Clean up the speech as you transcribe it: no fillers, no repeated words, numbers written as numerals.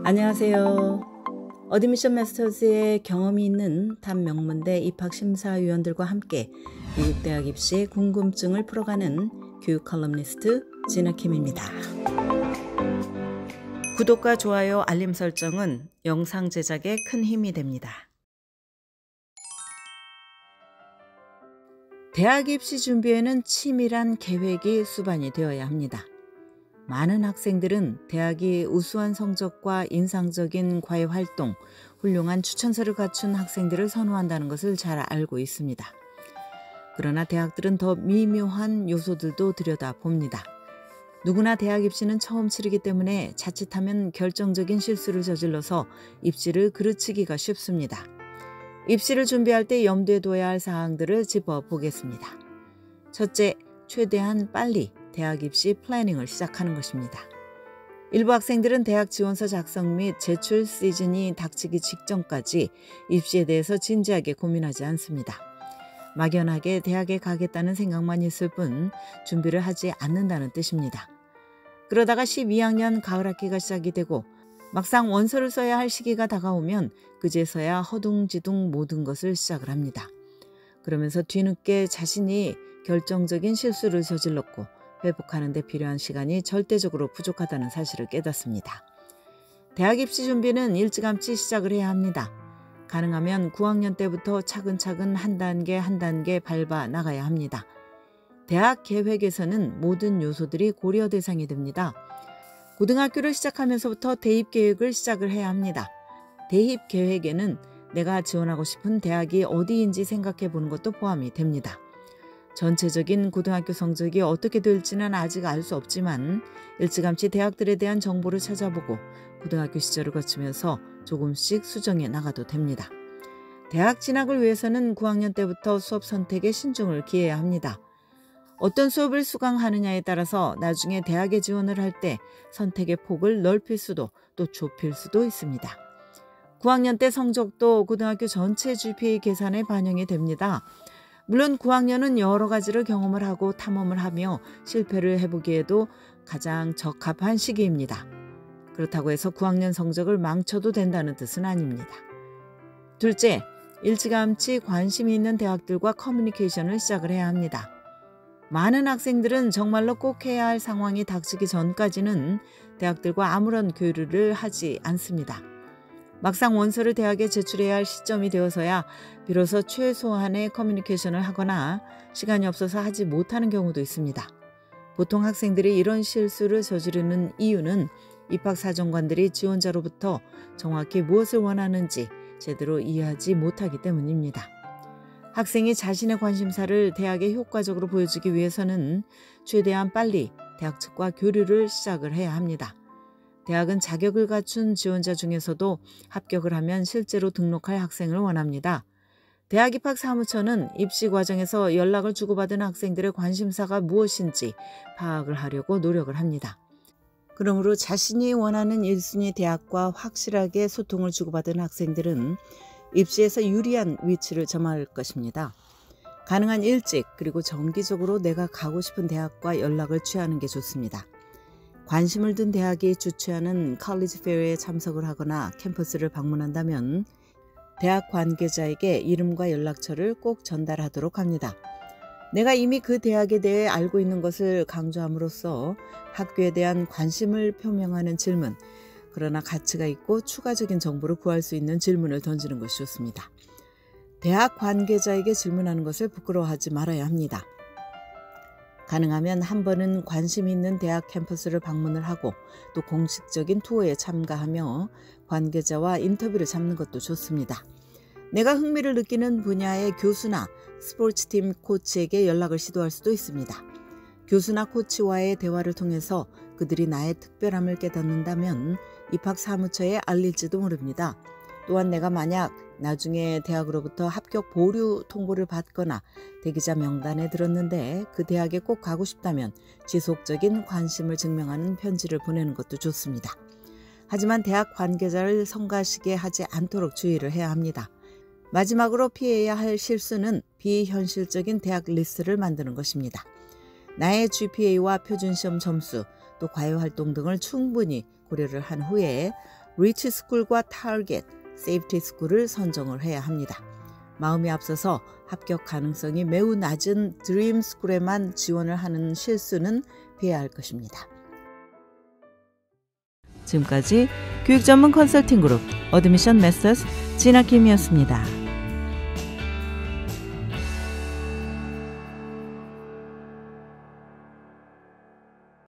안녕하세요. 어드미션 마스터즈의 경험이 있는 탑 명문대 입학심사위원들과 함께 미국 대학 입시의 궁금증을 풀어가는 교육 컬럼니스트 진아킴입니다. 구독과 좋아요, 알림 설정은 영상 제작에 큰 힘이 됩니다. 대학 입시 준비에는 치밀한 계획이 수반이 되어야 합니다. 많은 학생들은 대학이 우수한 성적과 인상적인 과외활동, 훌륭한 추천서를 갖춘 학생들을 선호한다는 것을 잘 알고 있습니다. 그러나 대학들은 더 미묘한 요소들도 들여다봅니다. 누구나 대학 입시는 처음 치르기 때문에 자칫하면 결정적인 실수를 저질러서 입시를 그르치기가 쉽습니다. 입시를 준비할 때 염두에 둬야 할 사항들을 짚어보겠습니다. 첫째, 최대한 빨리 대학 입시 플래닝을 시작하는 것입니다. 일부 학생들은 대학 지원서 작성 및 제출 시즌이 닥치기 직전까지 입시에 대해서 진지하게 고민하지 않습니다. 막연하게 대학에 가겠다는 생각만 있을 뿐 준비를 하지 않는다는 뜻입니다. 그러다가 12학년 가을 학기가 시작이 되고 막상 원서를 써야 할 시기가 다가오면 그제서야 허둥지둥 모든 것을 시작을 합니다. 그러면서 뒤늦게 자신이 결정적인 실수를 저질렀고 회복하는 데 필요한 시간이 절대적으로 부족하다는 사실을 깨닫습니다. 대학 입시 준비는 일찌감치 시작을 해야 합니다. 가능하면 9학년 때부터 차근차근 한 단계 밟아 나가야 합니다. 대학 계획에서는 모든 요소들이 고려 대상이 됩니다. 고등학교를 시작하면서부터 대입 계획을 시작을 해야 합니다. 대입 계획에는 내가 지원하고 싶은 대학이 어디인지 생각해 보는 것도 포함이 됩니다. 전체적인 고등학교 성적이 어떻게 될지는 아직 알 수 없지만 일찌감치 대학들에 대한 정보를 찾아보고 고등학교 시절을 거치면서 조금씩 수정해 나가도 됩니다. 대학 진학을 위해서는 9학년 때부터 수업 선택에 신중을 기해야 합니다. 어떤 수업을 수강하느냐에 따라서 나중에 대학에 지원을 할 때 선택의 폭을 넓힐 수도 또 좁힐 수도 있습니다. 9학년 때 성적도 고등학교 전체 GPA 계산에 반영이 됩니다. 물론 9학년은 여러 가지를 경험을 하고 탐험을 하며 실패를 해보기에도 가장 적합한 시기입니다. 그렇다고 해서 9학년 성적을 망쳐도 된다는 뜻은 아닙니다. 둘째, 일찌감치 관심이 있는 대학들과 커뮤니케이션을 시작을 해야 합니다. 많은 학생들은 정말로 꼭 해야 할 상황이 닥치기 전까지는 대학들과 아무런 교류를 하지 않습니다. 막상 원서를 대학에 제출해야 할 시점이 되어서야 비로소 최소한의 커뮤니케이션을 하거나 시간이 없어서 하지 못하는 경우도 있습니다. 보통 학생들이 이런 실수를 저지르는 이유는 입학사정관들이 지원자로부터 정확히 무엇을 원하는지 제대로 이해하지 못하기 때문입니다. 학생이 자신의 관심사를 대학에 효과적으로 보여주기 위해서는 최대한 빨리 대학 측과 교류를 시작을 해야 합니다. 대학은 자격을 갖춘 지원자 중에서도 합격을 하면 실제로 등록할 학생을 원합니다. 대학 입학 사무처는 입시 과정에서 연락을 주고받은 학생들의 관심사가 무엇인지 파악을 하려고 노력을 합니다. 그러므로 자신이 원하는 1순위 대학과 확실하게 소통을 주고받은 학생들은 입시에서 유리한 위치를 점할 것입니다. 가능한 일찍 그리고 정기적으로 내가 가고 싶은 대학과 연락을 취하는 게 좋습니다. 관심을 둔 대학이 주최하는 컬리지 페어에 참석을 하거나 캠퍼스를 방문한다면 대학 관계자에게 이름과 연락처를 꼭 전달하도록 합니다. 내가 이미 그 대학에 대해 알고 있는 것을 강조함으로써 학교에 대한 관심을 표명하는 질문, 그러나 가치가 있고 추가적인 정보를 구할 수 있는 질문을 던지는 것이 좋습니다. 대학 관계자에게 질문하는 것을 부끄러워하지 말아야 합니다. 가능하면 한 번은 관심 있는 대학 캠퍼스를 방문을 하고 또 공식적인 투어에 참가하며 관계자와 인터뷰를 잡는 것도 좋습니다. 내가 흥미를 느끼는 분야의 교수나 스포츠팀 코치에게 연락을 시도할 수도 있습니다. 교수나 코치와의 대화를 통해서 그들이 나의 특별함을 깨닫는다면 입학 사무처에 알릴지도 모릅니다. 또한 내가 만약 나중에 대학으로부터 합격 보류 통보를 받거나 대기자 명단에 들었는데 그 대학에 꼭 가고 싶다면 지속적인 관심을 증명하는 편지를 보내는 것도 좋습니다. 하지만 대학 관계자를 성가시게 하지 않도록 주의를 해야 합니다. 마지막으로 피해야 할 실수는 비현실적인 대학 리스트를 만드는 것입니다. 나의 GPA와 표준시험 점수, 또 과외활동 등을 충분히 고려를 한 후에 리치 스쿨과 타겟, 세이프티 스쿨을 선정을 해야 합니다. 마음이 앞서서 합격 가능성이 매우 낮은 드림 스쿨에만 지원을 하는 실수는 피해야 할 것입니다. 지금까지 교육 전문 컨설팅 그룹 어드미션 메서스 진아킴이었습니다.